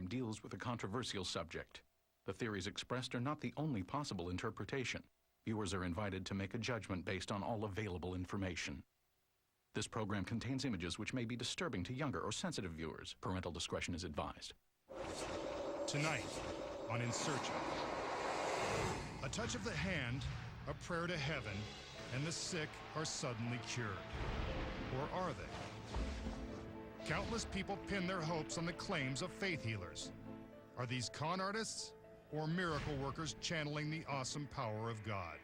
program deals with a controversial subject. The theories expressed are not the only possible interpretation. Viewers are invited to make a judgment based on all available information. This program contains images which may be disturbing to younger or sensitive viewers. Parental discretion is advised. Tonight on In Search Of. A touch of the hand, a prayer to heaven, and the sick are suddenly cured. Or are they? Countless people pin their hopes on the claims of faith healers. Are these con artists or miracle workers channeling the awesome power of God?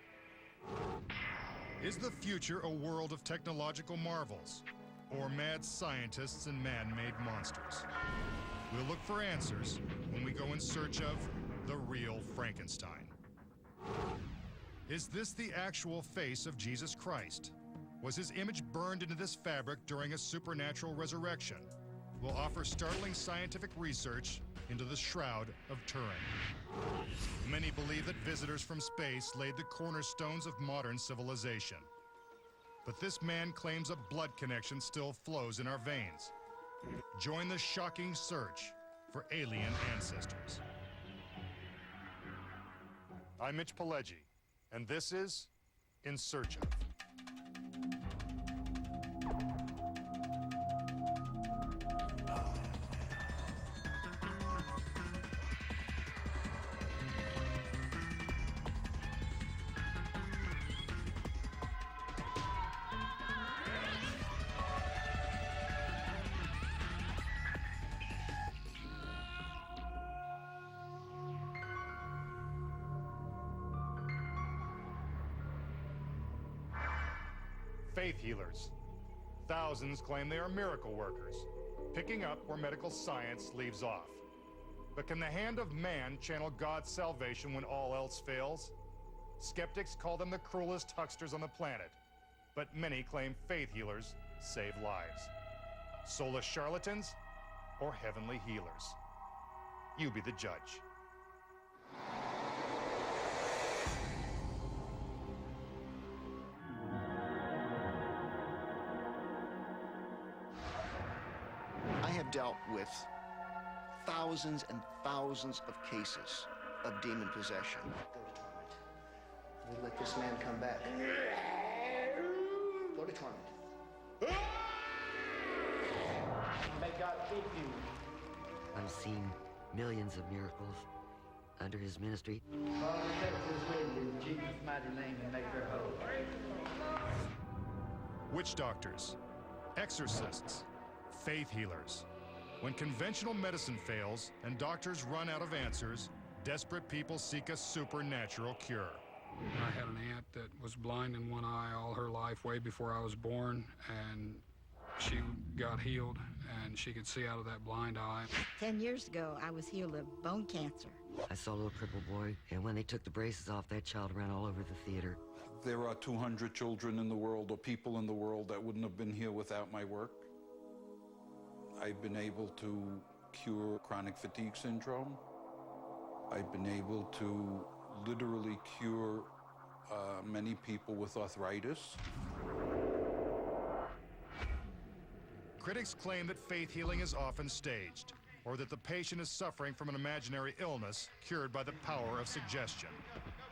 Is the future a world of technological marvels or mad scientists and man-made monsters? We'll look for answers when we go in search of the real Frankenstein. Is this the actual face of Jesus Christ? Was his image burned into this fabric during a supernatural resurrection? We'll offer startling scientific research into the Shroud of Turin. Many believe that visitors from space laid the cornerstones of modern civilization. But this man claims a blood connection still flows in our veins. Join the shocking search for alien ancestors. I'm Mitch Pileggi, and this is In Search Of. Faith healers. Thousands claim they are miracle workers, picking up where medical science leaves off. But can the hand of man channel God's salvation when all else fails? Skeptics call them the cruelest hucksters on the planet, but many claim faith healers save lives. Soulless charlatans or heavenly healers? You be the judge. I have dealt with thousands and thousands of cases of demon possession. Go to torment. We let this man come back. Go to torment. May God keep you. I've seen millions of miracles under his ministry. Father, touch this lady in Jesus' mighty name and make her whole. Witch doctors, exorcists, faith healers. When conventional medicine fails and doctors run out of answers, desperate people seek a supernatural cure. I had an aunt that was blind in one eye all her life, way before I was born, and she got healed, and she could see out of that blind eye. 10 years ago, I was healed of bone cancer. I saw a little crippled boy, and when they took the braces off, that child ran all over the theater. There are 200 children in the world, or people in the world, that wouldn't have been here without my work. I've been able to cure chronic fatigue syndrome. I've been able to literally cure many people with arthritis. Critics claim that faith healing is often staged, or that the patient is suffering from an imaginary illness cured by the power of suggestion.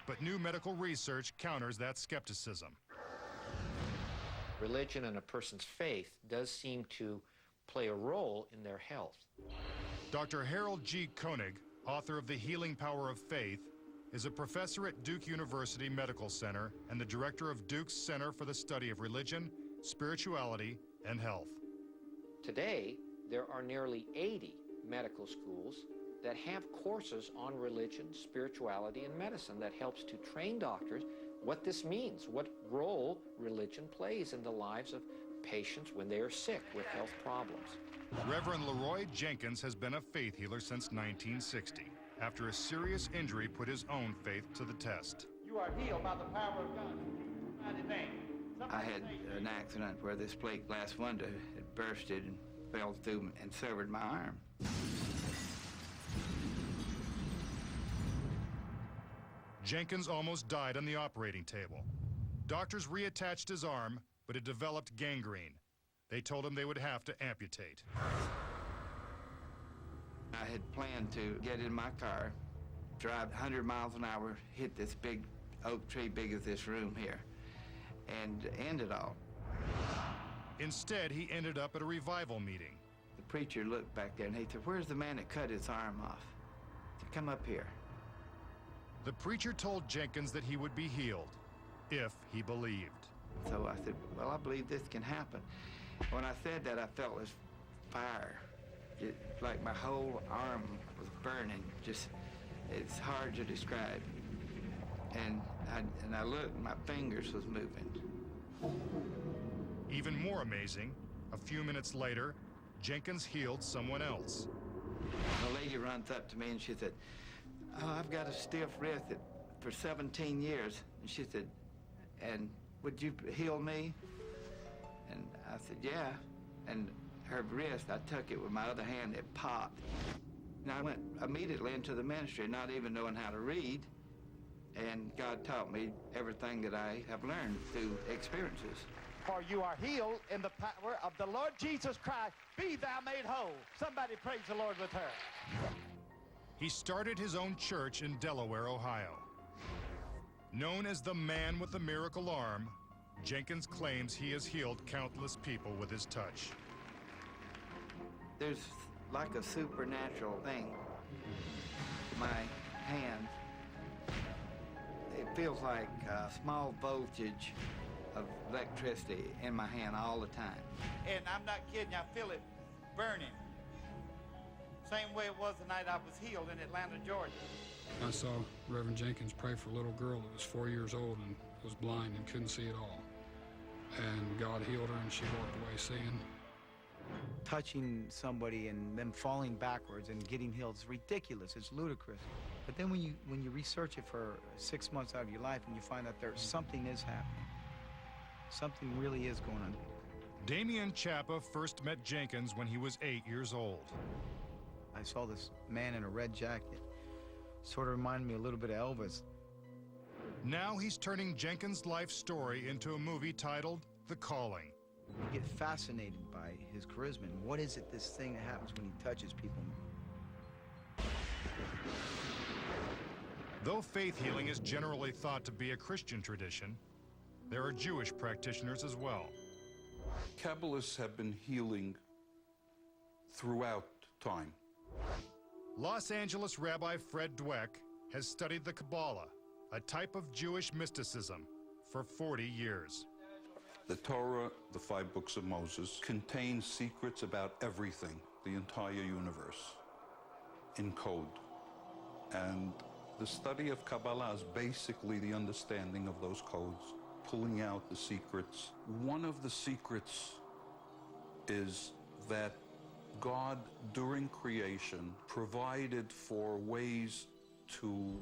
But new medical research counters that skepticism. Religion and a person's faith does seem to play a role in their health. Dr. Harold G. Koenig, author of The Healing Power of Faith, is a professor at Duke University Medical Center and the director of Duke's Center for the Study of Religion, Spirituality, and Health. Today, there are nearly 80 medical schools that have courses on religion, spirituality, and medicine that helps to train doctors what this means, what role religion plays in the lives of patients when they are sick with health problems. Reverend Leroy Jenkins has been a faith healer since 1960, after a serious injury put his own faith to the test. You are healed by the power of God. Mighty name. I had an accident where this plate glass window had bursted and fell through and severed my arm. Jenkins almost died on the operating table. Doctors reattached his arm, but it developed gangrene. They told him they would have to amputate. I had planned to get in my car, drive 100 miles an hour, hit this big oak tree big as this room here, and end it all. Instead, he ended up at a revival meeting. The preacher looked back there and he said, "Where's the man that cut his arm off?" He said, "Come up here." The preacher told Jenkins that he would be healed if he believed. So I said, "Well, I believe this can happen." When I said that, I felt this fire. Like my whole arm was burning. Just, it's hard to describe. And I looked, my fingers was moving. Even more amazing, a few minutes later, Jenkins healed someone else. A lady runs up to me and she said, "Oh, I've got a stiff wrist for 17 years. And she said, "And would you heal me?" And I said, "Yeah." And her wrist, I took it with my other hand, it popped. And I went immediately into the ministry, not even knowing how to read. And God taught me everything that I have learned through experiences. For you are healed in the power of the Lord Jesus Christ. Be thou made whole. Somebody praise the Lord with her. He started his own church in Delaware, Ohio. Known as the man with the miracle arm, Jenkins claims he has healed countless people with his touch. There's like a supernatural thing. My hand, it feels like a small voltage of electricity in my hand all the time. And I'm not kidding, I feel it burning. Same way it was the night I was healed in Atlanta, Georgia. I saw Reverend Jenkins pray for a little girl that was 4 years old and was blind and couldn't see at all. And God healed her and she walked away seeing. Touching somebody and them falling backwards and getting healed is ridiculous. It's ludicrous. But then when you research it for 6 months out of your life and you find out there's something is happening, something really is going on. Damian Chapa first met Jenkins when he was 8 years old. I saw this man in a red jacket. Sort of reminded me a little bit of Elvis. Now he's turning Jenkins' life story into a movie titled The Calling. You get fascinated by his charisma. And what is it, this thing that happens when he touches people? Though faith healing is generally thought to be a Christian tradition, there are Jewish practitioners as well. Kabbalists have been healing throughout time. Los Angeles Rabbi Fred Dweck has studied the Kabbalah, a type of Jewish mysticism, for 40 years. The Torah, the 5 books of Moses, contain secrets about everything, the entire universe, in code. And the study of Kabbalah is basically the understanding of those codes, pulling out the secrets. One of the secrets is that God, during creation, provided for ways to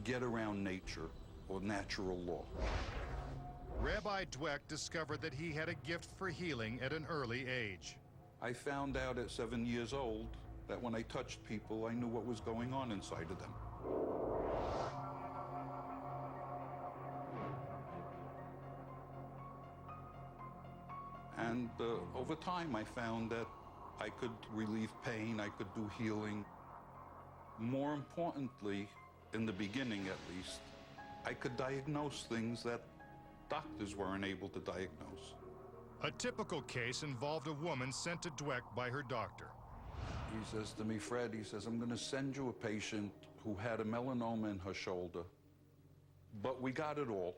get around nature or natural law. Rabbi Dweck discovered that he had a gift for healing at an early age. I found out at 7 years old that when I touched people, I knew what was going on inside of them. And over time, I found that I could relieve pain, I could do healing. More importantly, in the beginning at least, I could diagnose things that doctors weren't able to diagnose. A typical case involved a woman sent to Dweck by her doctor. He says to me, "Fred," he says, "I'm going to send you a patient who had a melanoma in her shoulder, but we got it all."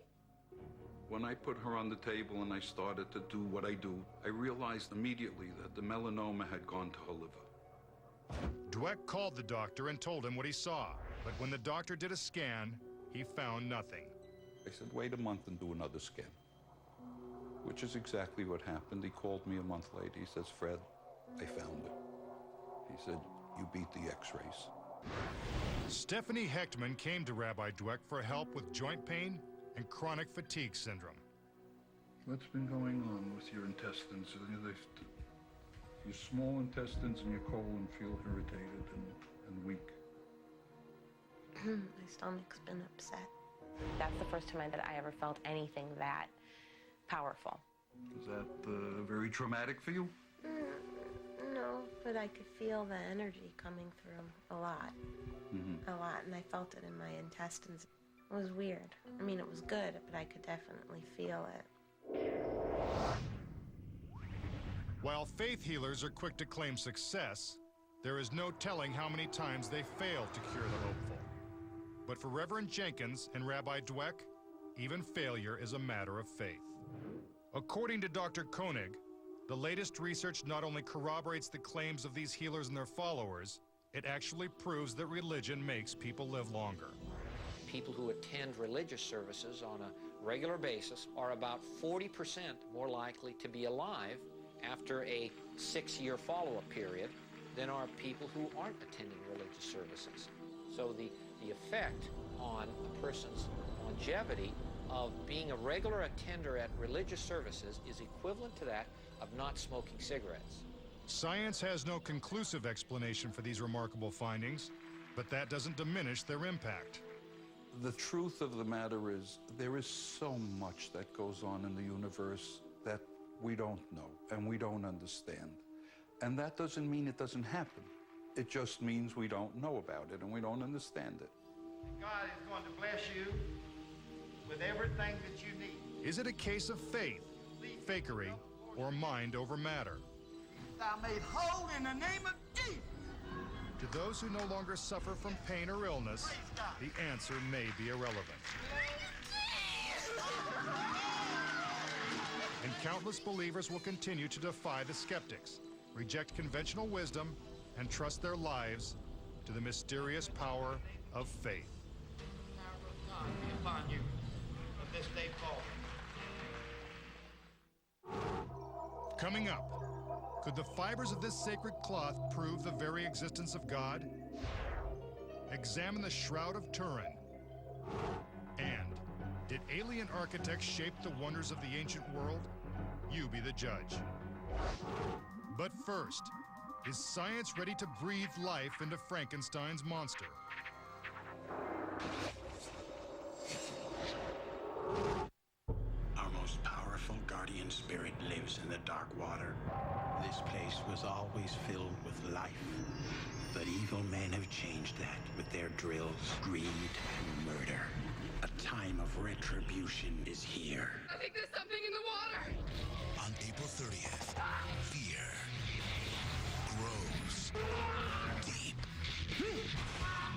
When I put her on the table and I started to do what I do, I realized immediately that the melanoma had gone to her liver. Dweck called the doctor and told him what he saw, but when the doctor did a scan, he found nothing. I said, "Wait a month and do another scan," which is exactly what happened. He called me a month later. He says, "Fred, I found it." He said, "You beat the x-rays." Stephanie Hechtman came to Rabbi Dweck for help with joint pain and chronic fatigue syndrome. What's been going on with your intestines? Your small intestines and your colon feel irritated and weak. My stomach's been upset. That's the first time that I ever felt anything that powerful. Is that very traumatic for you? No. but I could feel the energy coming through a lot. A lot, and I felt it in my intestines. It was weird. I mean, it was good, but I could definitely feel it. While faith healers are quick to claim success, there is no telling how many times they failed to cure the hopeful. But for Reverend Jenkins and Rabbi Dweck, even failure is a matter of faith. According to Dr. Koenig, the latest research not only corroborates the claims of these healers and their followers, it actually proves that religion makes people live longer. People who attend religious services on a regular basis are about 40% more likely to be alive after a 6-year follow-up period than are people who aren't attending religious services. So the effect on a person's longevity of being a regular attender at religious services is equivalent to that of not smoking cigarettes. Science has no conclusive explanation for these remarkable findings, but that doesn't diminish their impact. The truth of the matter is, there is so much that goes on in the universe that we don't know and we don't understand. And that doesn't mean it doesn't happen. It just means we don't know about it and we don't understand it. God is going to bless you with everything that you need. Is it a case of faith, fakery, or mind over matter? Thou made whole in the name of Jesus. To those who no longer suffer from pain or illness, the answer may be irrelevant. And countless believers will continue to defy the skeptics, reject conventional wisdom, and trust their lives to the mysterious power of faith. God be upon you from this day forward. Coming up, could the fibers of this sacred cloth prove the very existence of God? Examine the Shroud of Turin. And did alien architects shape the wonders of the ancient world? You be the judge. But first, is science ready to breathe life into Frankenstein's monster? Our most powerful guardian spirit lives in the dark water. This place was always filled with life. But evil men have changed that with their drills, greed, and murder. A time of retribution is here. I think there's something in the water. On April 30th, fear grows deep.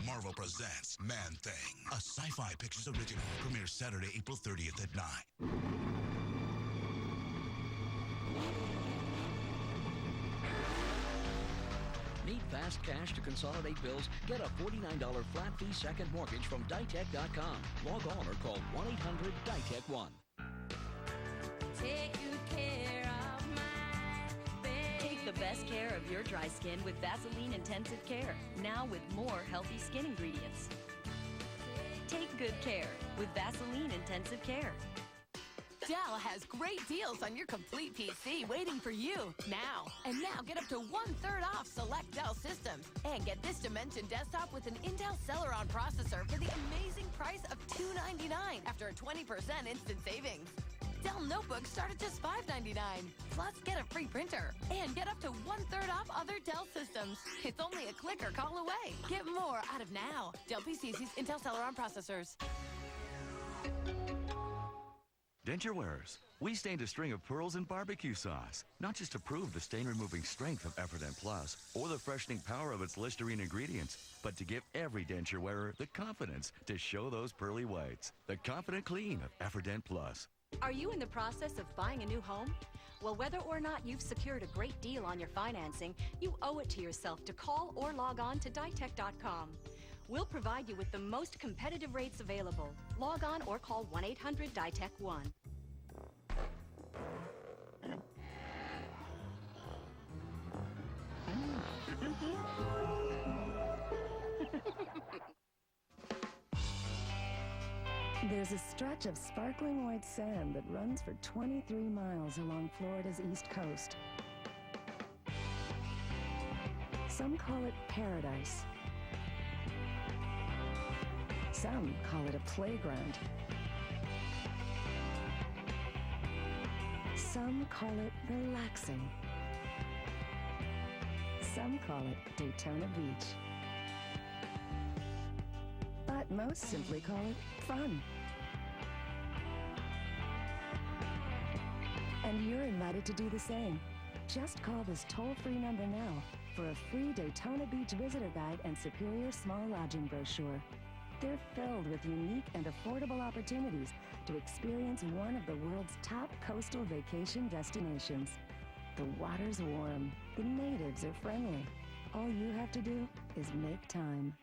Marvel presents Man-Thing, a Sci-Fi Pictures original. Premieres Saturday, April 30th at 9. Need fast cash to consolidate bills? Get a $49 flat fee second mortgage from Ditech.com. Log on or call 1-800-DITECH-1. Take good care of mine. Take the best care of your dry skin with Vaseline Intensive Care. Now with more healthy skin ingredients. Take good care with Vaseline Intensive Care. Dell has great deals on your complete PC waiting for you now. And now get up to 1/3 off select Dell systems. And get this Dimension desktop with an Intel Celeron processor for the amazing price of $299 after a 20% instant savings. Dell notebooks start at just $599. Plus, get a free printer. And get up to 1/3 off other Dell systems. It's only a click or call away. Get more out of now. Dell PCs use Intel Celeron processors. Denture wearers, we stained a string of pearls in barbecue sauce, not just to prove the stain-removing strength of Efferdent Plus or the freshening power of its Listerine ingredients, but to give every denture wearer the confidence to show those pearly whites. The confident clean of Efferdent Plus. Are you in the process of buying a new home? Well, whether or not you've secured a great deal on your financing, you owe it to yourself to call or log on to Ditech.com. We'll provide you with the most competitive rates available. Log on or call 1-800-DITECH-1. There's a stretch of sparkling white sand that runs for 23 miles along Florida's east coast. Some call it paradise. Some call it a playground. Some call it relaxing. Some Some call it Daytona Beach. But most simply call it fun. And you're invited to do the same. Just call this toll-free number now for a free Daytona Beach visitor guide and Superior small lodging brochure. They're filled with unique and affordable opportunities to experience one of the world's top coastal vacation destinations. The water's warm, the natives are friendly. All you have to do is make time.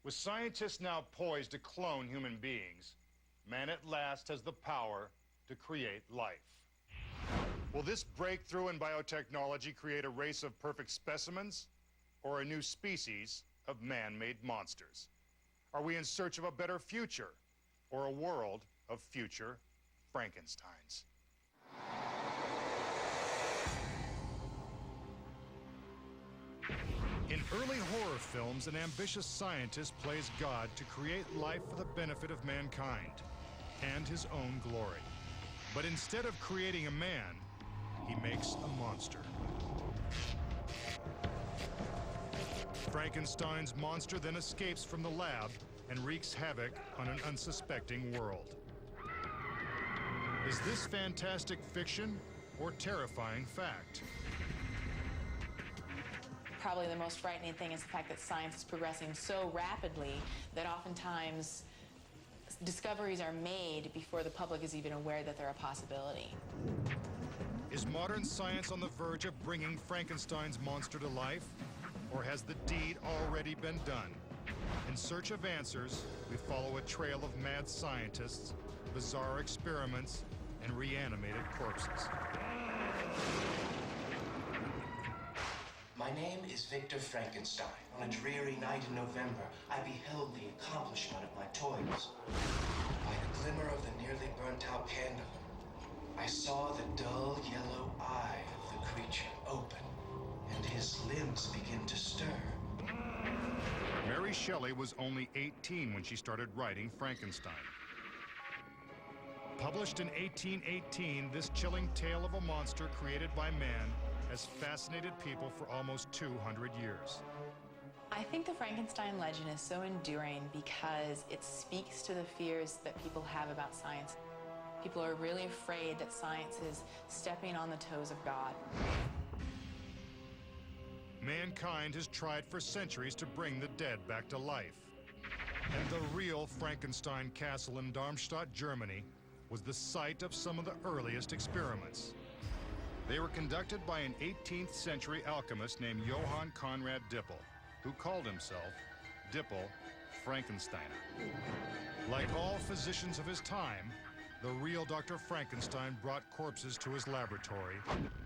With scientists now poised to clone human beings, man at last has the power to create life. Will this breakthrough in biotechnology create a race of perfect specimens or a new species of man-made monsters? Are we in search of a better future or a world of future Frankensteins? In early horror films, an ambitious scientist plays God to create life for the benefit of mankind and his own glory. But instead of creating a man, he makes a monster. Frankenstein's monster then escapes from the lab and wreaks havoc on an unsuspecting world. Is this fantastic fiction or terrifying fact? Probably the most frightening thing is the fact that science is progressing so rapidly that oftentimes discoveries are made before the public is even aware that they're a possibility. Is modern science on the verge of bringing Frankenstein's monster to life? Or has the deed already been done? In search of answers, we follow a trail of mad scientists, bizarre experiments, and reanimated corpses. My name is Victor Frankenstein. On a dreary night in November, I beheld the accomplishment of my toils. By the glimmer of the nearly burnt-out candle, I saw the dull yellow eye of the creature open, and his limbs begin to stir. Mary Shelley was only 18 when she started writing Frankenstein. Published in 1818, this chilling tale of a monster created by man has fascinated people for almost 200 years. I think the Frankenstein legend is so enduring because it speaks to the fears that people have about science. People are really afraid that science is stepping on the toes of God. Mankind has tried for centuries to bring the dead back to life. And the real Frankenstein castle in Darmstadt, Germany, was the site of some of the earliest experiments. They were conducted by an 18th century alchemist named Johann Conrad Dippel, who called himself Dippel Frankensteiner. Like all physicians of his time, the real Dr. Frankenstein brought corpses to his laboratory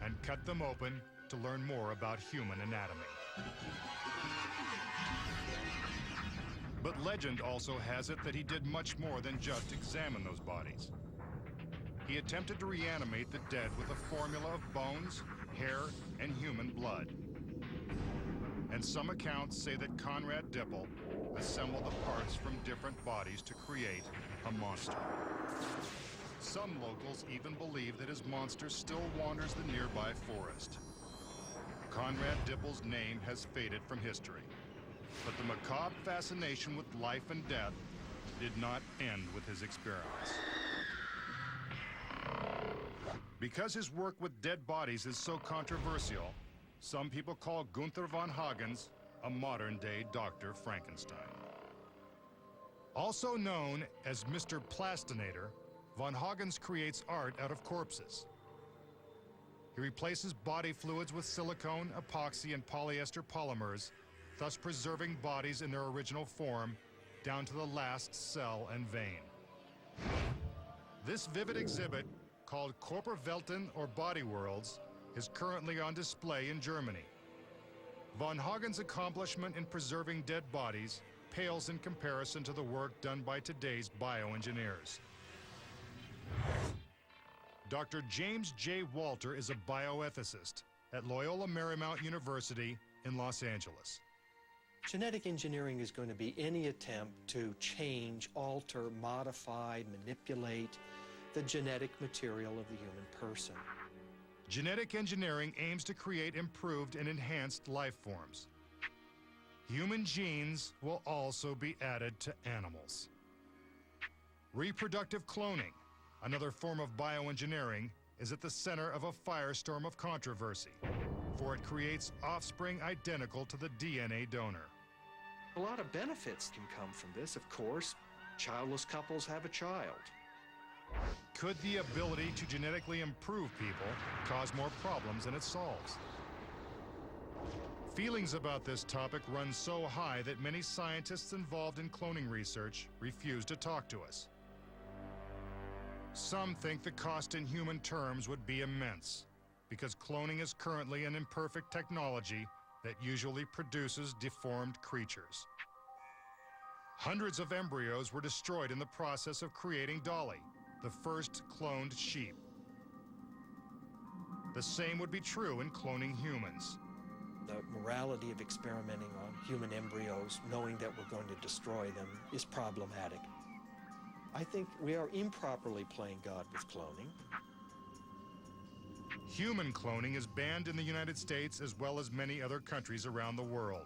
and cut them open to learn more about human anatomy. But legend also has it that he did much more than just examine those bodies. He attempted to reanimate the dead with a formula of bones, hair, and human blood. And some accounts say that Conrad Dippel assembled the parts from different bodies to create a monster. Some locals even believe that his monster still wanders the nearby forest. Conrad Dippel's name has faded from history, but the macabre fascination with life and death did not end with his experiments. Because his work with dead bodies is so controversial, some people call Gunther von Hagens a modern-day Dr. Frankenstein. Also known as Mr. Plastinator, von Hagens creates art out of corpses. He replaces body fluids with silicone, epoxy, and polyester polymers, thus preserving bodies in their original form down to the last cell and vein. This vivid exhibit, called Körperwelten or Body Worlds, is currently on display in Germany. Von Hagens' accomplishment in preserving dead bodies pales in comparison to the work done by today's bioengineers. Dr. James J. Walter is a bioethicist at Loyola Marymount University in Los Angeles. Genetic engineering is going to be any attempt to change, alter, modify, manipulate the genetic material of the human person. Genetic engineering aims to create improved and enhanced life forms. Human genes will also be added to animals. Reproductive cloning, another form of bioengineering, is at the center of a firestorm of controversy, for it creates offspring identical to the DNA donor. A lot of benefits can come from this, of course. Childless couples have a child. Could the ability to genetically improve people cause more problems than it solves? Feelings about this topic run so high that many scientists involved in cloning research refuse to talk to us. Some think the cost in human terms would be immense, because cloning is currently an imperfect technology that usually produces deformed creatures. Hundreds of embryos were destroyed in the process of creating Dolly, the first cloned sheep. The same would be true in cloning humans. The morality of experimenting on human embryos, knowing that we're going to destroy them, is problematic. I think we are improperly playing God with cloning. Human cloning is banned in the United States as well as many other countries around the world.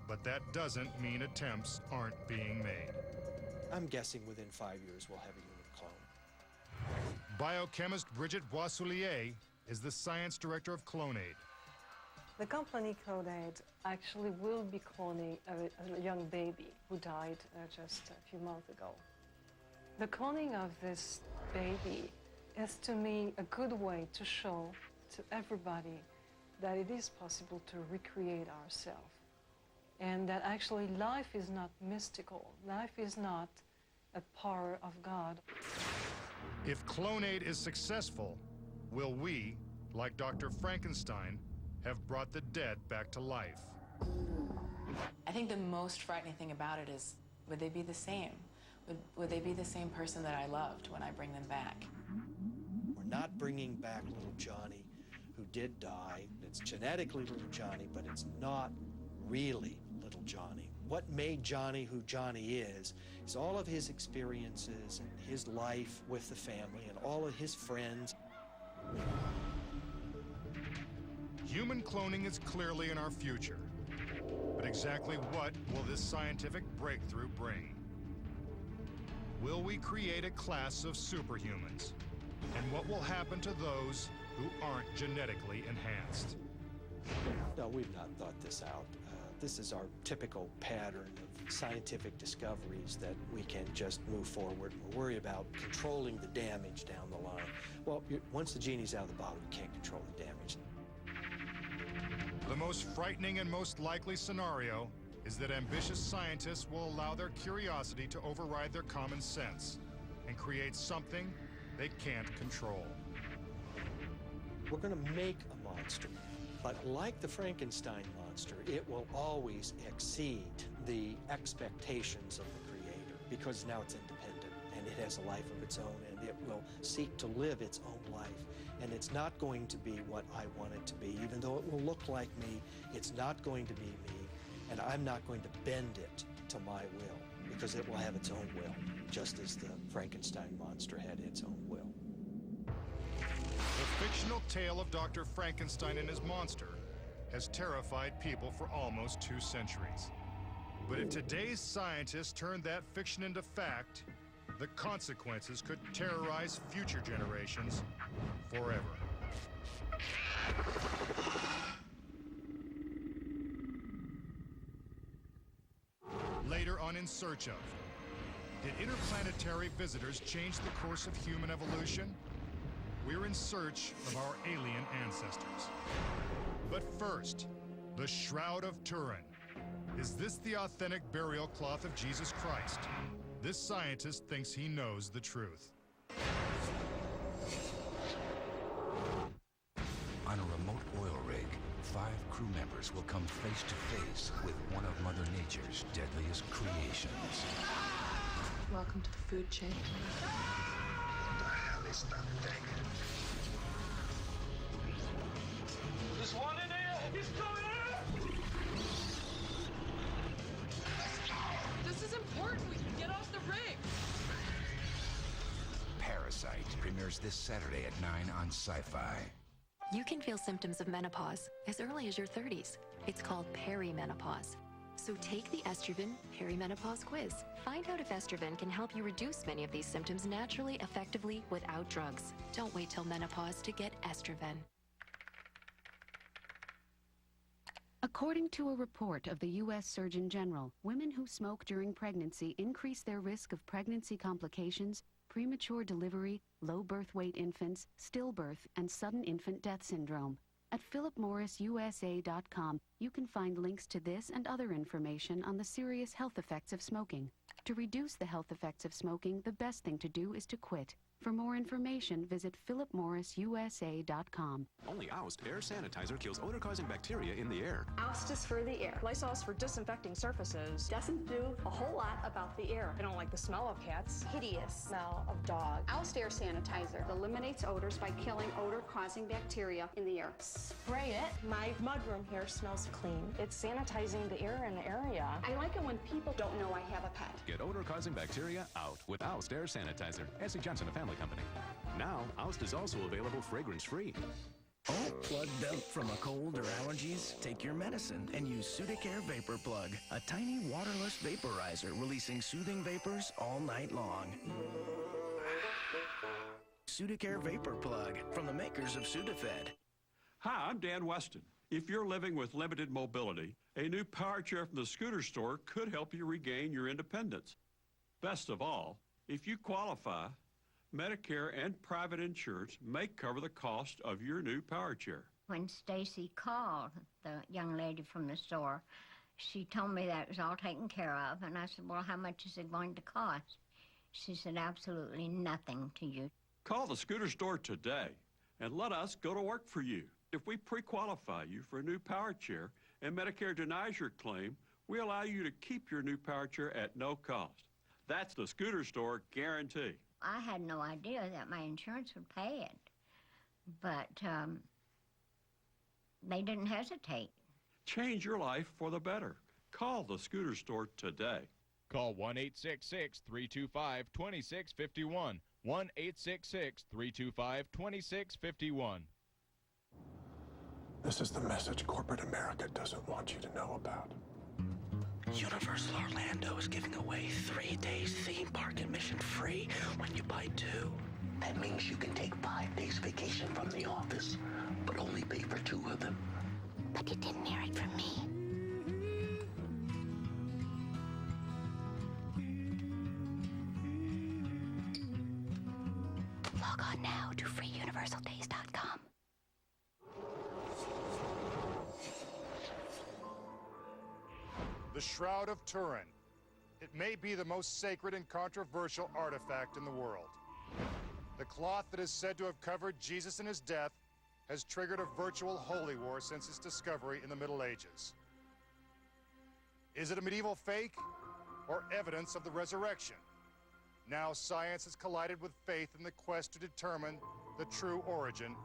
But that doesn't mean attempts aren't being made. I'm guessing within 5 years we'll have a human clone. Biochemist Bridget Boissoulier is the science director of Clonaid. The company Clonaid actually will be cloning a young baby who died just a few months ago. The cloning of this baby is, to me, a good way to show to everybody that it is possible to recreate ourselves, and that actually life is not mystical. Life is not a power of God. If Clonaid is successful, will we, like Dr. Frankenstein, have brought the dead back to life? I think the most frightening thing about it is, would they be the same? Would they be the same person that I loved when I bring them back? We're not bringing back little Johnny who did die. It's genetically little Johnny, but it's not really little Johnny. What made Johnny who Johnny is all of his experiences and his life with the family and all of his friends. Human cloning is clearly in our future. But exactly what will this scientific breakthrough bring? Will we create a class of superhumans? And what will happen to those who aren't genetically enhanced? No, we've not thought this out. This is our typical pattern of scientific discoveries that we can just move forward. We're worried about controlling the damage down the line. Well, once the genie's out of the bottle, you can't control the damage. The most frightening and most likely scenario is that ambitious scientists will allow their curiosity to override their common sense and create something they can't control. We're going to make a monster, but like the Frankenstein monster, it will always exceed the expectations of the creator, because now it's independent and it has a life of its own, and it will seek to live its own life. And it's not going to be what I want it to be. Even though it will look like me, it's not going to be me, and I'm not going to bend it to my will, because it will have its own will, just as the Frankenstein monster had its own will. The fictional tale of Dr. Frankenstein and his monster has terrified people for almost 2 centuries. But if today's scientists turn that fiction into fact, the consequences could terrorize future generations forever. Later on In Search Of, did interplanetary visitors change the course of human evolution? We're in search of our alien ancestors. But first, the Shroud of Turin. Is this the authentic burial cloth of Jesus Christ? This scientist thinks he knows the truth. On a remote oil rig, 5 crew members will come face to face with one of Mother Nature's deadliest creations. Welcome to the food chain. What the hell is that thing? There's one in here! He's coming in! This is important. We can get off the rig. Parasite premieres this Saturday at 9 on Sci-Fi. You can feel symptoms of menopause as early as your 30s. It's called perimenopause. So take the Estroven Perimenopause Quiz. Find out if Estroven can help you reduce many of these symptoms naturally, effectively, without drugs. Don't wait till menopause to get Estroven. According to a report of the U.S. Surgeon General, women who smoke during pregnancy increase their risk of pregnancy complications, premature delivery, low birth weight infants, stillbirth, and sudden infant death syndrome. At philipmorrisusa.com, you can find links to this and other information on the serious health effects of smoking. To reduce the health effects of smoking, the best thing to do is to quit. For more information, visit philipmorrisusa.com. Only Oust air sanitizer kills odor-causing bacteria in the air. Oust is for the air. Lysol's for disinfecting surfaces. Doesn't do a whole lot about the air. I don't like the smell of cats. Hideous smell of dog. Oust air sanitizer eliminates odors by killing odor-causing bacteria in the air. Spray it. My mudroom here smells clean. It's sanitizing the air in the area. I like it when people don't know I have a pet. Get odor-causing bacteria out with Oust air sanitizer. S.C. Johnson, a family company. Now, Oust is also available fragrance-free. Oh, plugged up from a cold or allergies? Take your medicine and use Sudicare Vapor Plug, a tiny waterless vaporizer releasing soothing vapors all night long. Sudicare Vapor Plug from the makers of Sudafed. Hi, I'm Dan Weston. If you're living with limited mobility, a new power chair from the scooter store could help you regain your independence. Best of all, if you qualify, Medicare and private insurance may cover the cost of your new power chair. When Stacy called, the young lady from the store, she told me that it was all taken care of, and I said, well, how much is it going to cost? She said, absolutely nothing to you. Call the scooter store today and let us go to work for you. If we pre-qualify you for a new power chair and Medicare denies your claim, we allow you to keep your new power chair at no cost. That's the scooter store guarantee. I had no idea that my insurance would pay it, but they didn't hesitate. Change your life for the better. Call the scooter store today. Call 1-866-325-2651. 1-866-325-2651. This is the message corporate America doesn't want you to know about. Universal Orlando is giving away 3 days theme park admission free when you buy 2. That means you can take 5 days vacation from the office, but only pay for 2 of them. But you didn't hear it from me. Log on now to freeuniversaldays.com. The Shroud of Turin. It may be the most sacred and controversial artifact in the world. The cloth that is said to have covered Jesus in his death has triggered a virtual holy war since its discovery in the Middle Ages. Is it a medieval fake or evidence of the resurrection? Now science has collided with faith in the quest to determine the true origin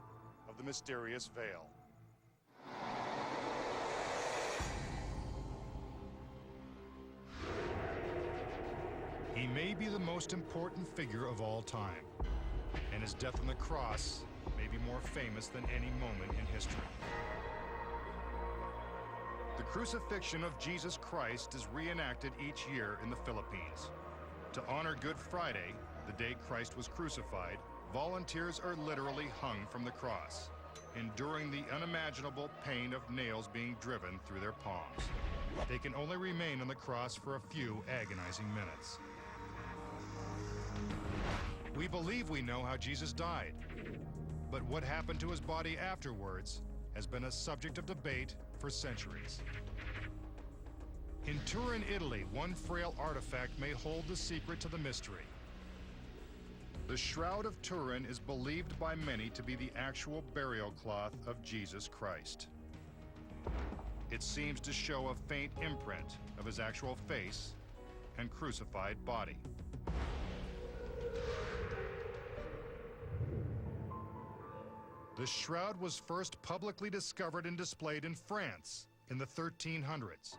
of the mysterious veil. He may be the most important figure of all time, and his death on the cross may be more famous than any moment in history. The crucifixion of Jesus Christ is reenacted each year in the Philippines. To honor Good Friday, the day Christ was crucified, volunteers are literally hung from the cross, enduring the unimaginable pain of nails being driven through their palms. They can only remain on the cross for a few agonizing minutes. We believe we know how Jesus died, but what happened to his body afterwards has been a subject of debate for centuries. In Turin, Italy, one frail artifact may hold the secret to the mystery. The Shroud of Turin is believed by many to be the actual burial cloth of Jesus Christ. It seems to show a faint imprint of his actual face and crucified body. The shroud was first publicly discovered and displayed in France in the 1300s.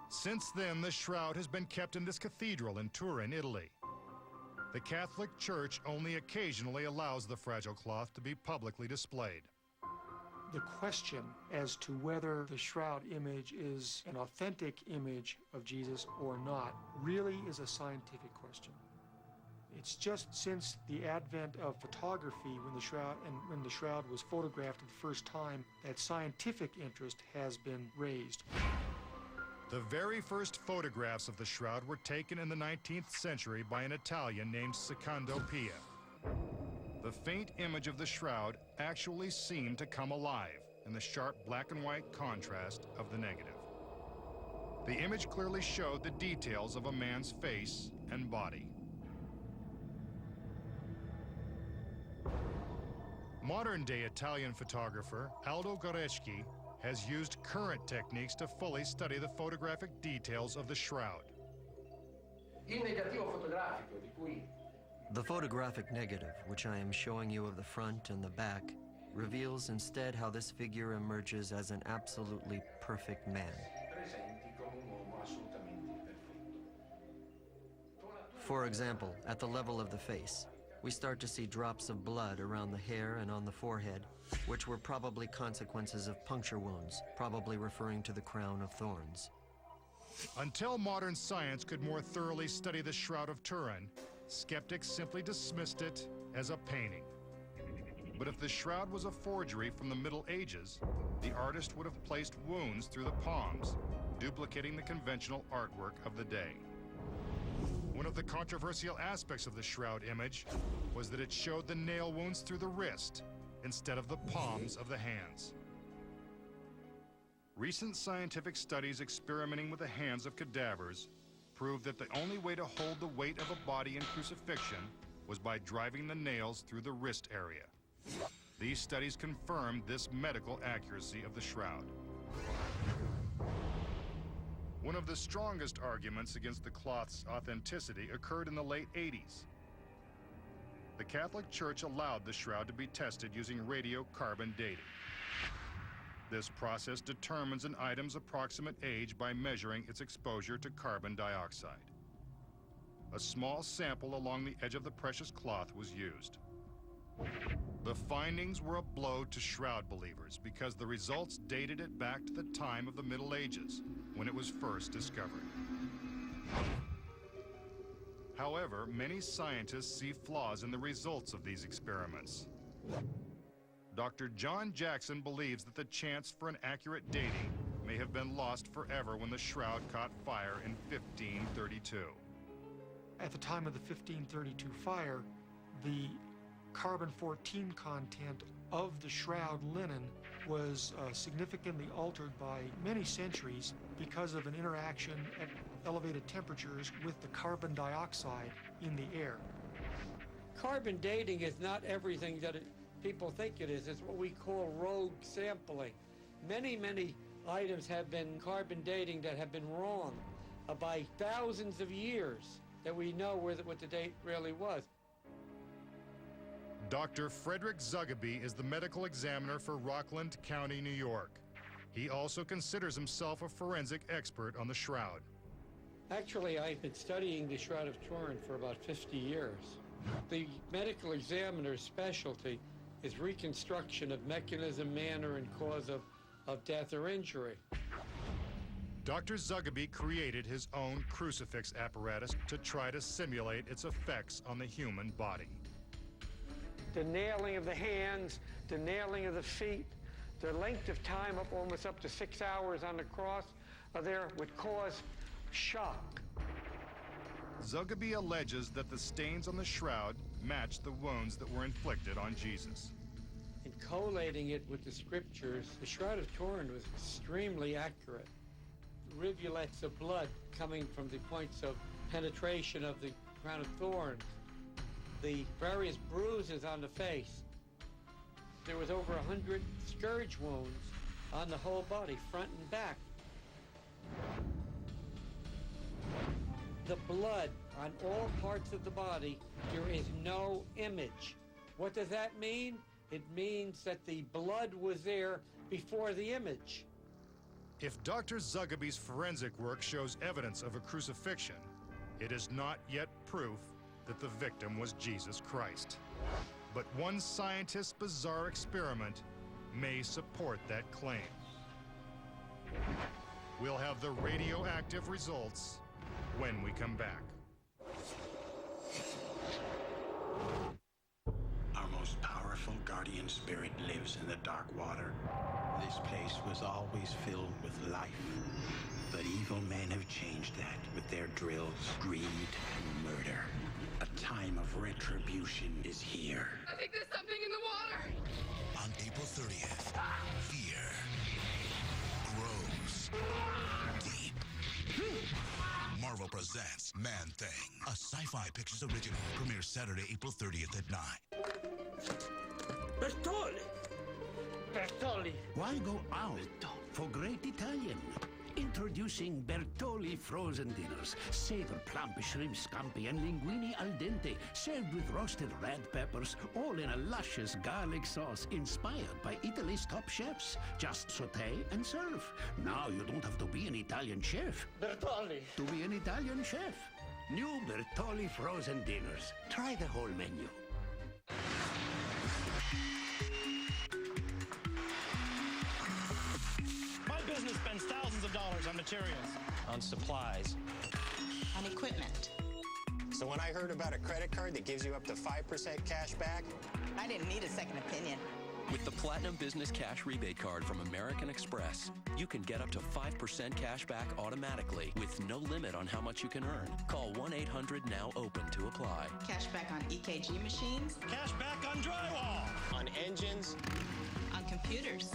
Since then, the shroud has been kept in this cathedral in Turin, Italy. The Catholic Church only occasionally allows the fragile cloth to be publicly displayed. The question as to whether the shroud image is an authentic image of Jesus or not really is a scientific question. It's just since the advent of photography when the shroud was photographed the first time that scientific interest has been raised. The very first photographs of the shroud were taken in the 19th century by an Italian named Secondo Pia. The faint image of the shroud actually seemed to come alive in the sharp black and white contrast of the negative. The image clearly showed the details of a man's face and body. Modern-day Italian photographer Aldo Goreschi has used current techniques to fully study the photographic details of the shroud. The photographic negative, which I am showing you of the front and the back, reveals instead how this figure emerges as an absolutely perfect man. For example, at the level of the face, we start to see drops of blood around the hair and on the forehead, which were probably consequences of puncture wounds, probably referring to the crown of thorns. Until modern science could more thoroughly study the Shroud of Turin, skeptics simply dismissed it as a painting. But if the shroud was a forgery from the Middle Ages, the artist would have placed wounds through the palms, duplicating the conventional artwork of the day. One of the controversial aspects of the shroud image was that it showed the nail wounds through the wrist instead of the palms of the hands. Recent scientific studies experimenting with the hands of cadavers proved that the only way to hold the weight of a body in crucifixion was by driving the nails through the wrist area. These studies confirmed this medical accuracy of the shroud. One of the strongest arguments against the cloth's authenticity occurred in the late 80s. The Catholic Church allowed the shroud to be tested using radiocarbon dating. This process determines an item's approximate age by measuring its exposure to carbon dioxide. A small sample along the edge of the precious cloth was used. The findings were a blow to shroud believers because the results dated it back to the time of the Middle Ages, when it was first discovered. However, many scientists see flaws in the results of these experiments. Dr. John Jackson believes that the chance for an accurate dating may have been lost forever when the shroud caught fire in 1532. At the time of the 1532 fire, the carbon-14 content of the shroud linen was significantly altered by many centuries because of an interaction at elevated temperatures with the carbon dioxide in the air. Carbon dating is not everything that people think it is. It's what we call rogue sampling. Many items have been carbon dating that have been wrong by thousands of years that we know what the date really was. Dr. Frederick Zugaby is the medical examiner for Rockland County, New York. He also considers himself a forensic expert on the shroud. Actually, I've been studying the Shroud of Turin for about 50 years. The medical examiner's specialty is reconstruction of mechanism, manner, and cause of death or injury. Dr. Zugaby created his own crucifix apparatus to try to simulate its effects on the human body. The nailing of the hands, the nailing of the feet, the length of time almost up to 6 hours on the cross there would cause shock. Zugaby alleges that the stains on the shroud match the wounds that were inflicted on Jesus. In collating it with the scriptures, the Shroud of Turin was extremely accurate. Rivulets of blood coming from the points of penetration of the crown of thorns, the various bruises on the face. There was over 100 scourge wounds on the whole body, front and back. The blood on all parts of the body, there is no image. What does that mean? It means that the blood was there before the image. If Dr. Zugaby's forensic work shows evidence of a crucifixion, it is not yet proof that the victim was Jesus Christ. But one scientist's bizarre experiment may support that claim. We'll have the radioactive results when we come back. Our most powerful guardian spirit lives in the dark water. This place was always filled with life. But evil men have changed that with their drills, greed, and murder. A time of retribution is here. I think there's something in the water. On April 30th, fear grows deep. Marvel presents Man-Thing, a Sci-Fi Pictures original. Premieres Saturday, April 30th at 9. Bertoli! Bertoli! Why go out for great Italian? Introducing Bertoli frozen dinners. Savour plump shrimp scampi and linguine al dente, served with roasted red peppers, all in a luscious garlic sauce inspired by Italy's top chefs. Just saute and serve. Now you don't have to be an Italian chef. Bertoli! To be an Italian chef. New Bertoli frozen dinners. Try the whole menu. My business spends thousands of dollars on materials, on supplies, on equipment. So when I heard about a credit card that gives you up to 5% cash back, I didn't need a second opinion. With the Platinum Business Cash Rebate Card from American Express, you can get up to 5% cash back automatically with no limit on how much you can earn. Call 1-800-NOW-OPEN to apply. Cash back on EKG machines. Cash back on drywall. On engines. On computers.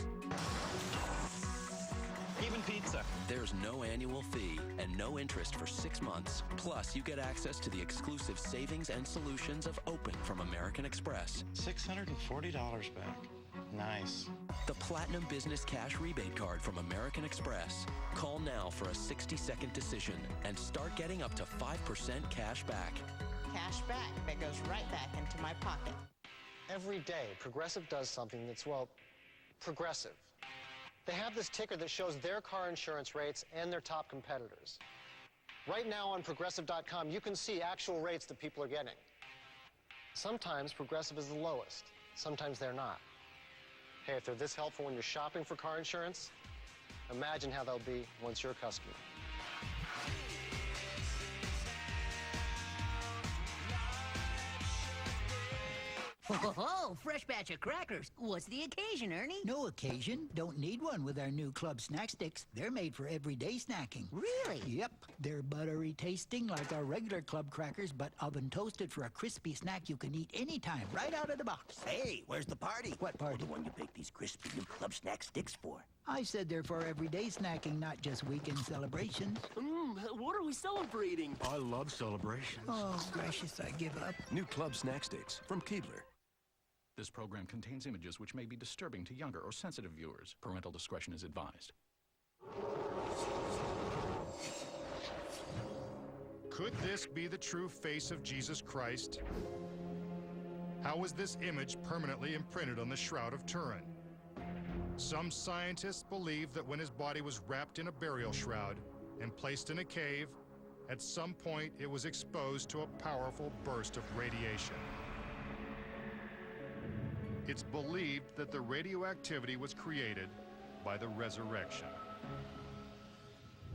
Even pizza. There's no annual fee and no interest for 6 months. Plus, you get access to the exclusive savings and solutions of Open from American Express. $640 back. Nice. The Platinum Business Cash Rebate Card from American Express. Call now for a 60-second decision and start getting up to 5% cash back. Cash back that goes right back into my pocket. Every day, Progressive does something that's, well, progressive. They have this ticker that shows their car insurance rates and their top competitors. Right now on Progressive.com, you can see actual rates that people are getting. Sometimes Progressive is the lowest. Sometimes they're not. Hey, if they're this helpful when you're shopping for car insurance, imagine how they'll be once you're a customer. Oh, fresh batch of crackers. What's the occasion, Ernie? No occasion. Don't need one with our new Club Snack Sticks. They're made for everyday snacking. Really? Yep. They're buttery tasting like our regular club crackers, but oven toasted for a crispy snack you can eat anytime, right out of the box. Hey, where's the party? What party? The one you baked these crispy new Club Snack Sticks for. I said they're for everyday snacking, not just weekend celebrations. What are we celebrating? I love celebrations. Oh, gracious, I give up. New Club Snack Sticks from Keebler. This program contains images which may be disturbing to younger or sensitive viewers. Parental discretion is advised. Could this be the true face of Jesus Christ? How was this image permanently imprinted on the Shroud of Turin? Some scientists believe that when his body was wrapped in a burial shroud and placed in a cave, at some point it was exposed to a powerful burst of radiation. It's believed that the radioactivity was created by the resurrection.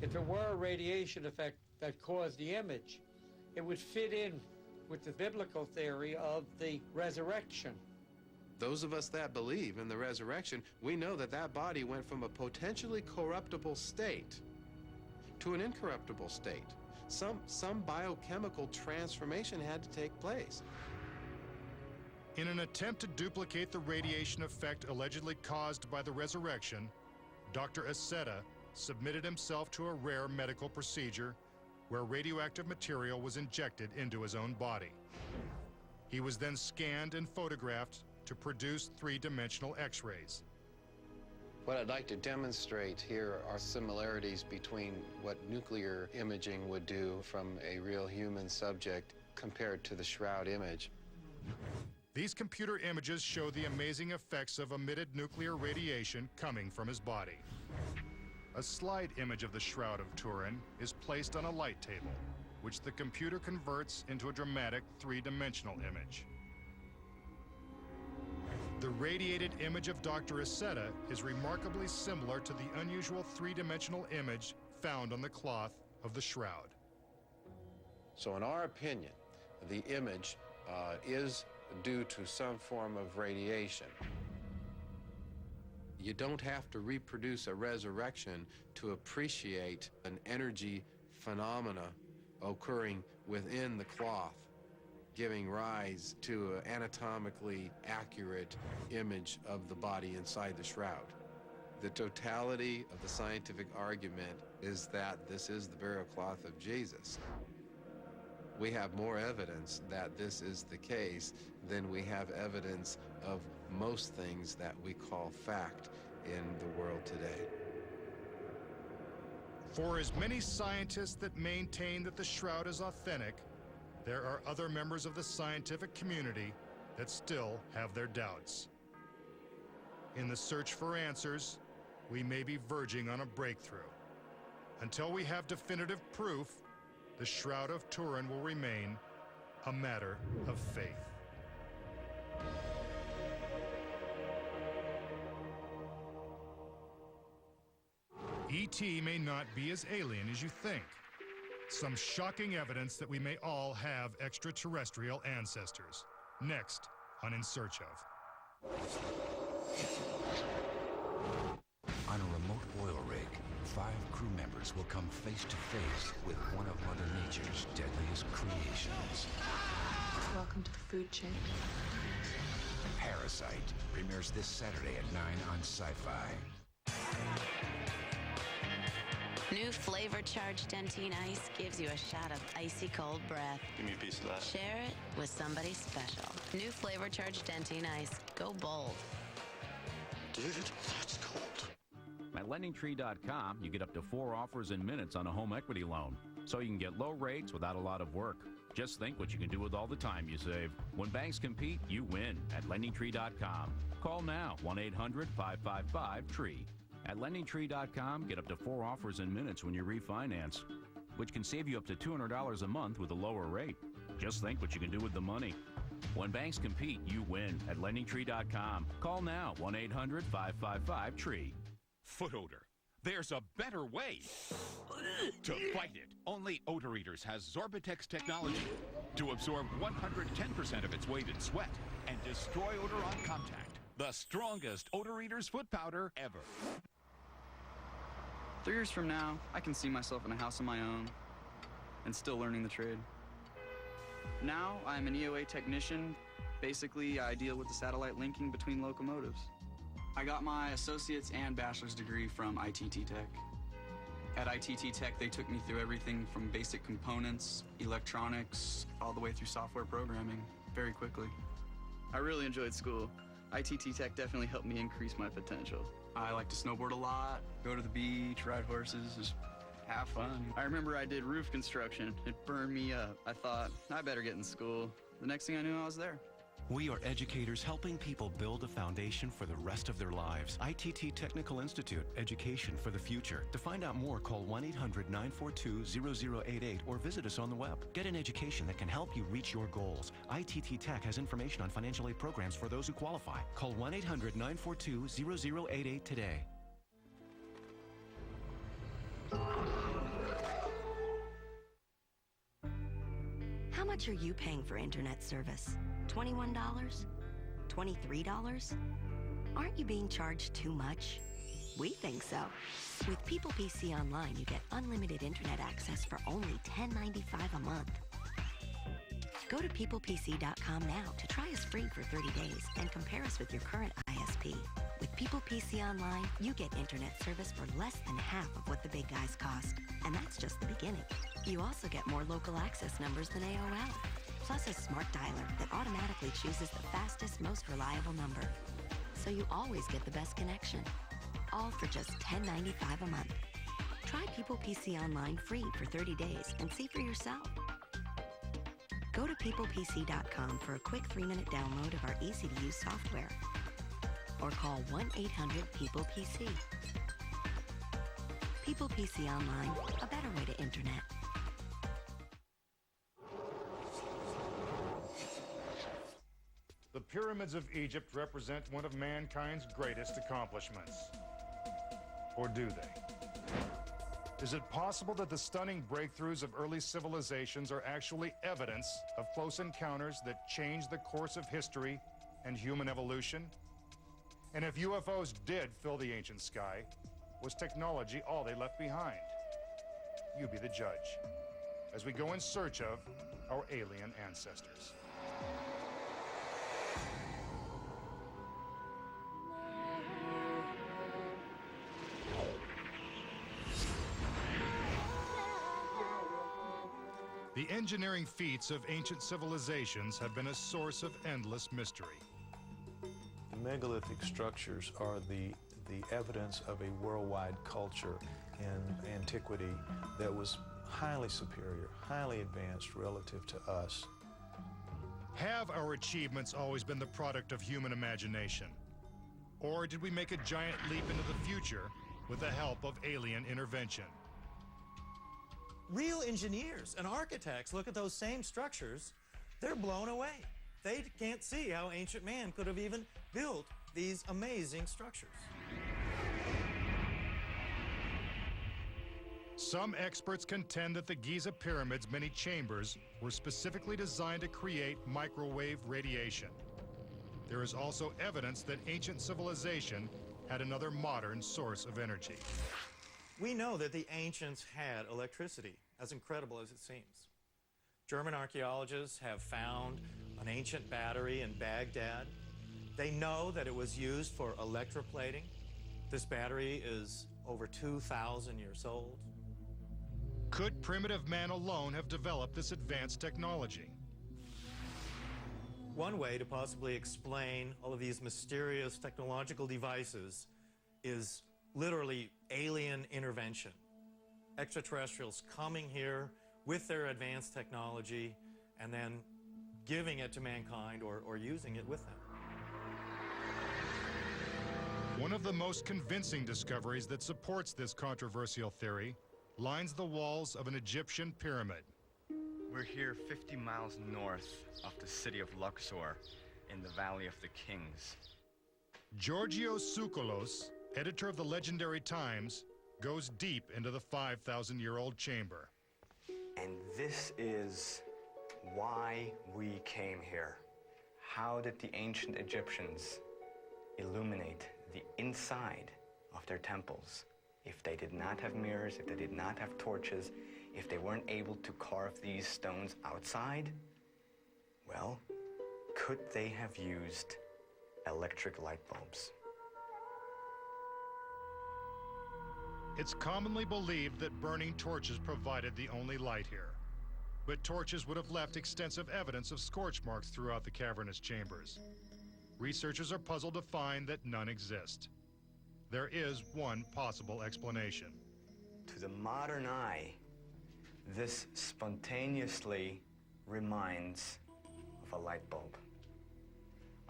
If it were a radiation effect that caused the image, it would fit in with the biblical theory of the resurrection. Those of us that believe in the resurrection, we know that that body went from a potentially corruptible state to an incorruptible state. Some biochemical transformation had to take place. In an attempt to duplicate the radiation effect allegedly caused by the resurrection, Dr. Aceta submitted himself to a rare medical procedure where radioactive material was injected into his own body. He was then scanned and photographed to produce three-dimensional X-rays. What I'd like to demonstrate here are similarities between what nuclear imaging would do from a real human subject compared to the shroud image. These computer images show the amazing effects of emitted nuclear radiation coming from his body. A slide image of the Shroud of Turin is placed on a light table, which the computer converts into a dramatic three-dimensional image. The radiated image of Dr. Aceta is remarkably similar to the unusual three-dimensional image found on the cloth of the shroud. So in our opinion, the image is due to some form of radiation. You don't have to reproduce a resurrection to appreciate an energy phenomena occurring within the cloth, giving rise to an anatomically accurate image of the body inside the shroud. The totality of the scientific argument is that this is the burial cloth of Jesus. We have more evidence that this is the case than we have evidence of most things that we call fact in the world today. For as many scientists that maintain that the shroud is authentic, there are other members of the scientific community that still have their doubts. In the search for answers, we may be verging on a breakthrough. Until we have definitive proof, the Shroud of Turin will remain a matter of faith. E.T. may not be as alien as you think. Some shocking evidence that we may all have extraterrestrial ancestors. Next on In Search Of. On a remote oil rig, 5 crew members will come face to face with one of Mother Nature's deadliest creations. Welcome to the food chain. Parasite premieres this Saturday at 9 on Sci-Fi. New Flavor Charged Dentine Ice gives you a shot of icy cold breath. Give me a piece of that. Share it with somebody special. New Flavor Charged Dentine Ice. Go bold. Dude, that's cold. At LendingTree.com, you get up to 4 offers in minutes on a home equity loan. So you can get low rates without a lot of work. Just think what you can do with all the time you save. When banks compete, you win at LendingTree.com. Call now, 1-800-555-TREE. At LendingTree.com, get up to 4 offers in minutes when you refinance, which can save you up to $200 a month with a lower rate. Just think what you can do with the money. When banks compete, you win at LendingTree.com. Call now, 1-800-555-TREE. Foot odor. There's a better way to fight it. Only Odor Eaters has Zorbatex technology to absorb 110% of its weight in sweat and destroy odor on contact. The strongest Odor Eaters foot powder ever. 3 years from now, I can see myself in a house of my own and still learning the trade. Now, I'm an EOA technician. Basically, I deal with the satellite linking between locomotives. I got my associate's and bachelor's degree from ITT Tech. At ITT Tech, they took me through everything from basic components, electronics, all the way through software programming very quickly. I really enjoyed school. ITT Tech definitely helped me increase my potential. I like to snowboard a lot, go to the beach, ride horses, just have fun. I remember I did roof construction. It burned me up. I thought, I better get in school. The next thing I knew, I was there. We are educators helping people build a foundation for the rest of their lives. ITT Technical Institute, education for the future. To find out more, call 1-800-942-0088 or visit us on the web. Get an education that can help you reach your goals. ITT Tech has information on financial aid programs for those who qualify. Call 1-800-942-0088 today. How much are you paying for internet service? $21? $23? Aren't you being charged too much? We think so. With People PC Online, you get unlimited internet access for only $10.95 a month. Go to peoplepc.com now to try us free for 30 days and compare us with your current ISP. With People PC Online, you get internet service for less than half of what the big guys cost. And that's just the beginning. You also get more local access numbers than AOL, plus a smart dialer that automatically chooses the fastest, most reliable number. So you always get the best connection. All for just $10.95 a month. Try People PC Online free for 30 days and see for yourself. Go to peoplepc.com for a quick 3-minute download of our easy-to-use software. Or call 1-800-PEOPLE-PC. People PC Online, a better way to internet. pyramids of Egypt represent one of mankind's greatest accomplishments. Or do they? Is it possible that the stunning breakthroughs of early civilizations are actually evidence of close encounters that changed the course of history and human evolution? And if UFOs did fill the ancient sky, was technology all they left behind? You be the judge as we go in search of our alien ancestors. The engineering feats of ancient civilizations have been a source of endless mystery. The megalithic structures are the evidence of a worldwide culture in antiquity that was highly superior, highly advanced relative to us. Have our achievements always been the product of human imagination? Or did we make a giant leap into the future with the help of alien intervention? Real engineers and architects look at those same structures, they're blown away. They can't see how ancient man could have even built these amazing structures. Some experts contend that the Giza Pyramid's many chambers were specifically designed to create microwave radiation. There is also evidence that ancient civilization had another modern source of energy. We know that the ancients had electricity, as incredible as it seems. German archaeologists have found an ancient battery in Baghdad. They know that it was used for electroplating. This battery is over 2,000 years old. Could primitive man alone have developed this advanced technology? One way to possibly explain all of these mysterious technological devices is literally alien intervention. Extraterrestrials coming here with their advanced technology and then giving it to mankind or using it with them. One of the most convincing discoveries that supports this controversial theory lines the walls of an Egyptian pyramid. We're here 50 miles north of the city of Luxor in the Valley of the Kings. Georgios Tsoukalos, editor of the legendary Times, goes deep into the 5,000-year-old chamber. And this is why we came here. How did the ancient Egyptians illuminate the inside of their temples if they did not have mirrors, if they did not have torches, if they weren't able to carve these stones outside? Well, could they have used electric light bulbs? It's commonly believed that burning torches provided the only light here. But torches would have left extensive evidence of scorch marks throughout the cavernous chambers. Researchers are puzzled to find that none exist. There is one possible explanation. To the modern eye, this spontaneously reminds of a light bulb,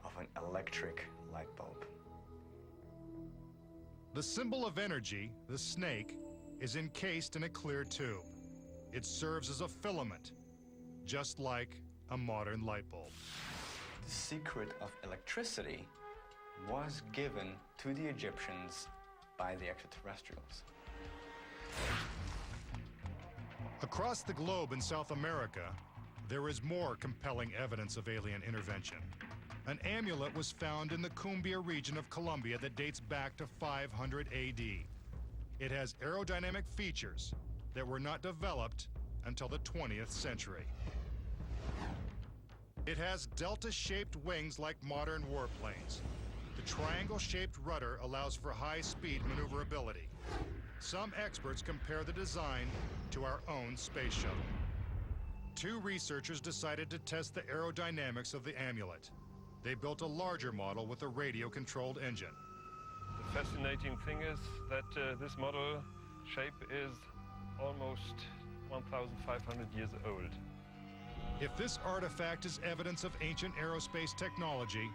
of an electric light bulb. The symbol of energy, the snake, is encased in a clear tube. It serves as a filament, just like a modern light bulb. The secret of electricity was given to the Egyptians by the extraterrestrials. Across the globe in South America, there is more compelling evidence of alien intervention. An amulet was found in the Cumbia region of Colombia that dates back to 500 AD. It has aerodynamic features that were not developed until the 20th century. It has delta-shaped wings like modern warplanes. The triangle-shaped rudder allows for high-speed maneuverability. Some experts compare the design to our own space shuttle. Two researchers decided to test the aerodynamics of the amulet. They built a larger model with a radio-controlled engine. The fascinating thing is that this model shape is almost 1,500 years old. If this artifact is evidence of ancient aerospace technology,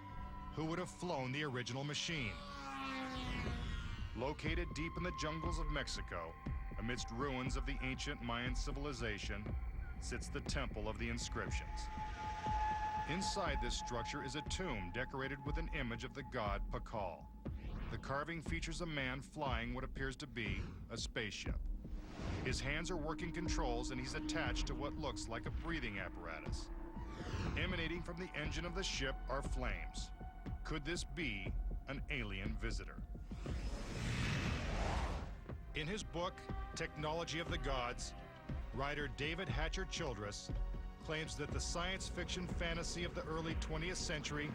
who would have flown the original machine? Located deep in the jungles of Mexico, amidst ruins of the ancient Mayan civilization, sits the Temple of the Inscriptions. Inside this structure is a tomb decorated with an image of the god Pakal. The carving features a man flying what appears to be a spaceship. His hands are working controls and he's attached to what looks like a breathing apparatus. Emanating from the engine of the ship are flames. Could this be an alien visitor? In his book, Technology of the Gods, writer David Hatcher Childress claims that the science fiction fantasy of the early 20th century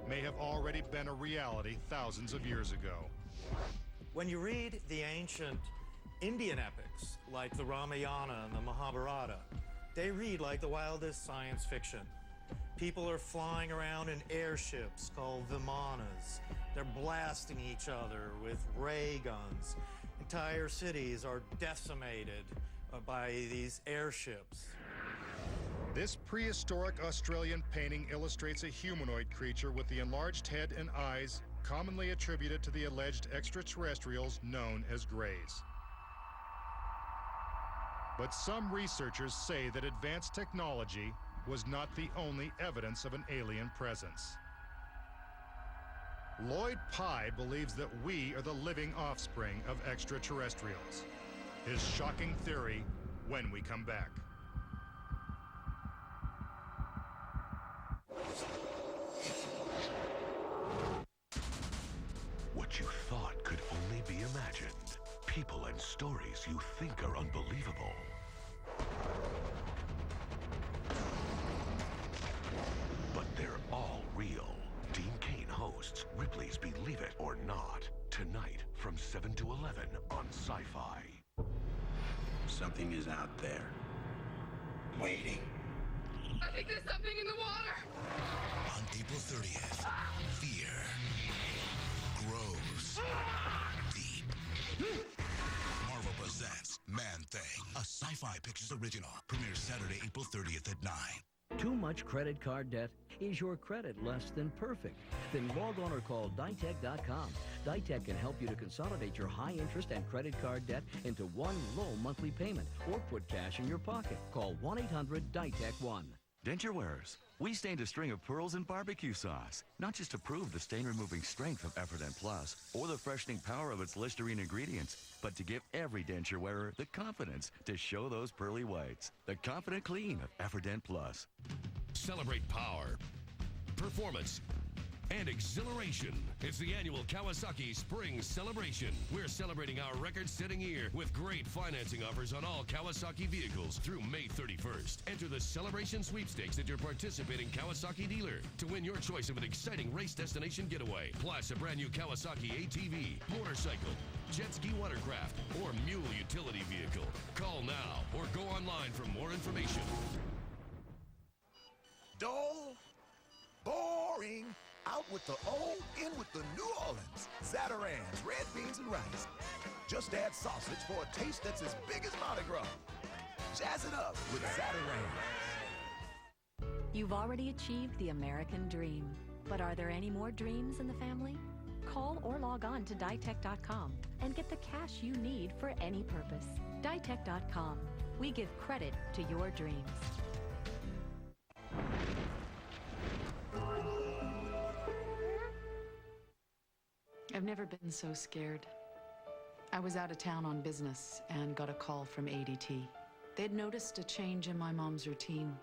may have already been a reality thousands of years ago. When you read the ancient Indian epics, like the Ramayana and the Mahabharata, they read like the wildest science fiction. People are flying around in airships called vimanas. They're blasting each other with ray guns. Entire cities are decimated by these airships. This prehistoric Australian painting illustrates a humanoid creature with the enlarged head and eyes commonly attributed to the alleged extraterrestrials known as Greys. But some researchers say that advanced technology was not the only evidence of an alien presence. Lloyd Pye believes that we are the living offspring of extraterrestrials. His shocking theory when we come back. What you thought could only be imagined. People and stories you think are unbelievable. But they're all real. Dean Cain hosts Ripley's Believe It or Not, tonight from 7 to 11 on Sci-Fi. Something is out there, waiting. I think there's something in the water! On April 30th, fear grows deep. Marvel presents Man-Thing, a Sci-Fi Pictures original. Premieres Saturday, April 30th at 9. Too much credit card debt? Is your credit less than perfect? Then log on or call Ditech.com. Ditech can help you to consolidate your high interest and credit card debt into one low monthly payment or put cash in your pocket. Call 1-800-DITECH-1. Denture wearers, we stained a string of pearls in barbecue sauce, not just to prove the stain-removing strength of Efferdent Plus or the freshening power of its Listerine ingredients, but to give every denture wearer the confidence to show those pearly whites. The confident clean of Efferdent Plus. Celebrate power, performance, and exhilaration. It's the annual Kawasaki Spring Celebration. We're celebrating our record-setting year with great financing offers on all Kawasaki vehicles through May 31st. Enter the Celebration Sweepstakes at your participating Kawasaki dealer to win your choice of an exciting race destination getaway, plus a brand new Kawasaki ATV, motorcycle, jet ski watercraft, or mule utility vehicle. Call now or go online for more information. Dull, boring. Out with the old, in with the New Orleans. Zatarain's red beans and rice. Just add sausage for a taste that's as big as Mardi Gras. Jazz it up with Zatarain. You've already achieved the American dream. But are there any more dreams in the family? Call or log on to Ditech.com and get the cash you need for any purpose. Ditech.com. We give credit to your dreams. I've never been so scared. I was out of town on business and got a call from ADT. They'd noticed a change in my mom's routine.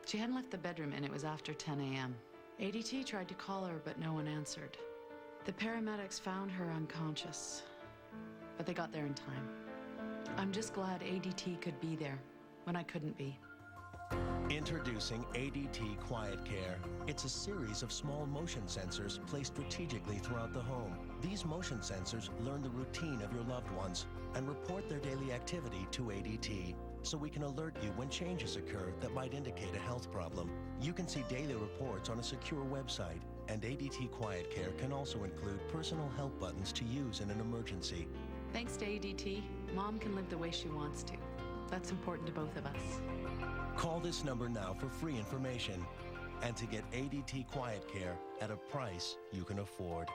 She hadn't left the bedroom and it was after 10 a.m. ADT tried to call her, but no one answered. The paramedics found her unconscious, but they got there in time. I'm just glad ADT could be there when I couldn't be. Introducing ADT Quiet Care. It's a series of small motion sensors placed strategically throughout the home. These motion sensors learn the routine of your loved ones and report their daily activity to ADT, so we can alert you when changes occur that might indicate a health problem. You can see daily reports on a secure website, and ADT Quiet Care can also include personal help buttons to use in an emergency. Thanks to ADT, Mom can live the way she wants to. That's important to both of us. Call this number now for free information and to get ADT Quiet Care at a price you can afford.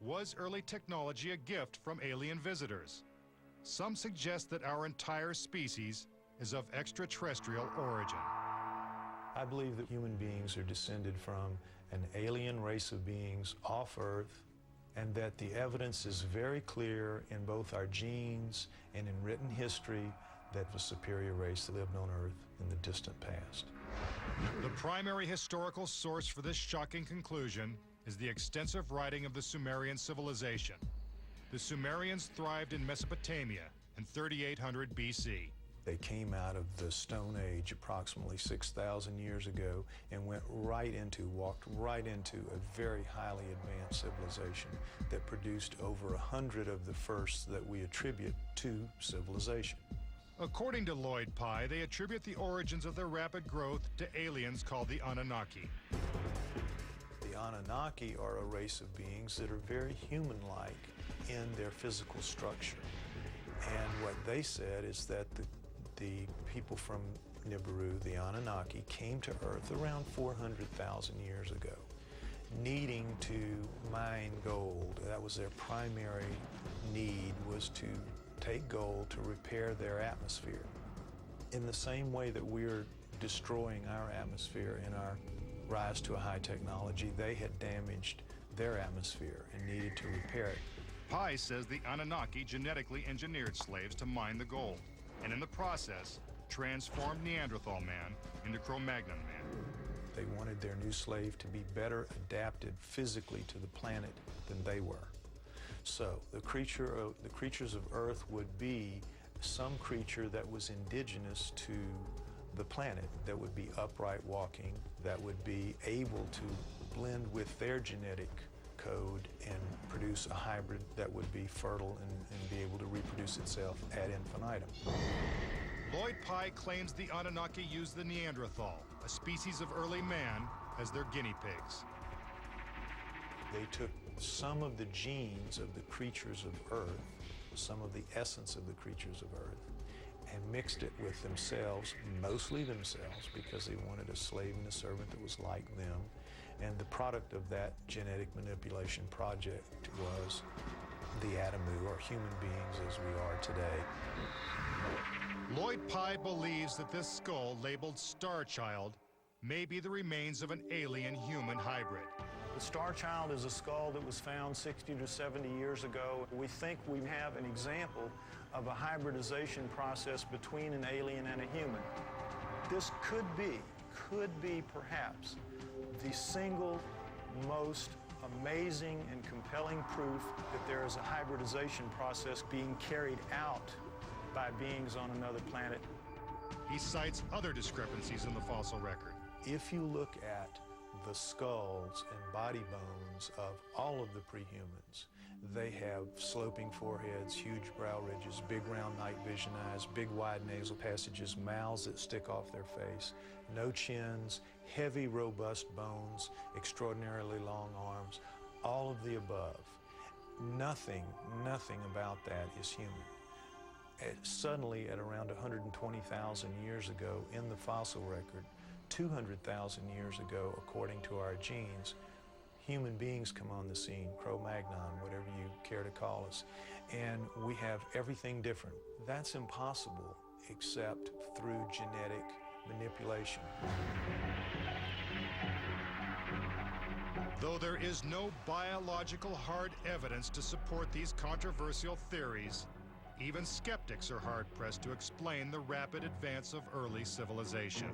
Was early technology a gift from alien visitors? Some suggest that our entire species is of extraterrestrial origin. I believe that human beings are descended from an alien race of beings off Earth, and that the evidence is very clear in both our genes and in written history that a superior race lived on Earth in the distant past. The primary historical source for this shocking conclusion is the extensive writing of the Sumerian civilization. The Sumerians thrived in Mesopotamia in 3800 BC. They came out of the Stone Age approximately 6,000 years ago and walked right into a very highly advanced civilization that produced over 100 of the firsts that we attribute to civilization. According to Lloyd Pye, they attribute the origins of their rapid growth to aliens called the Anunnaki. The Anunnaki are a race of beings that are very human-like in their physical structure. And what they said is that the people from Nibiru, the Anunnaki, came to Earth around 400,000 years ago, needing to mine gold. That was their primary need, was to take gold to repair their atmosphere. In the same way that we're destroying our atmosphere in our rise to a high technology, they had damaged their atmosphere and needed to repair it. Pye says the Anunnaki genetically engineered slaves to mine the gold, and in the process, transformed Neanderthal man into Cro-Magnon man. They wanted their new slave to be better adapted physically to the planet than they were. So the creatures of Earth would be some creature that was indigenous to the planet, that would be upright walking, that would be able to blend with their genetic code and produce a hybrid that would be fertile and be able to reproduce itself ad infinitum. Lloyd Pye claims the Anunnaki used the Neanderthal, a species of early man, as their guinea pigs. They took some of the genes of the creatures of Earth, some of the essence of the creatures of Earth, and mixed it with themselves, mostly themselves, because they wanted a slave and a servant that was like them. And the product of that genetic manipulation project was the Adamu, or human beings as we are today. Lloyd Pye believes that this skull, labeled Star Child, may be the remains of an alien-human hybrid. The Star Child is a skull that was found 60 to 70 years ago. We think we have an example of a hybridization process between an alien and a human. This could be perhaps the single most amazing and compelling proof that there is a hybridization process being carried out by beings on another planet. He cites other discrepancies in the fossil record. If you look at the skulls and body bones of all of the prehumans, they have sloping foreheads, huge brow ridges, big round night vision eyes, big wide nasal passages, mouths that stick off their face, no chins, heavy robust bones, extraordinarily long arms, all of the above. Nothing about that is human. Suddenly, at around 120,000 years ago in the fossil record, 200,000 years ago, according to our genes, human beings come on the scene, Cro-Magnon, whatever you care to call us, and we have everything different. That's impossible except through genetic manipulation. Though there is no biological hard evidence to support these controversial theories, even skeptics are hard-pressed to explain the rapid advance of early civilization.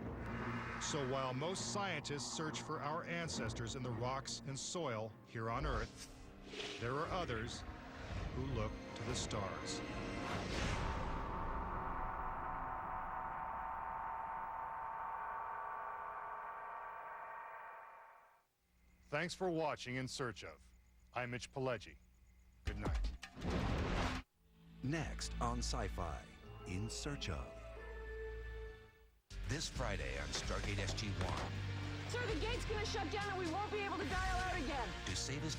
So while most scientists search for our ancestors in the rocks and soil here on Earth, there are others who look to the stars. Thanks for watching In Search Of. I'm Mitch Pileggi. Good night. Next on Sci-Fi, In Search Of. This Friday on Stargate SG-1. Sir, the gate's gonna shut down and we won't be able to dial out again. To save his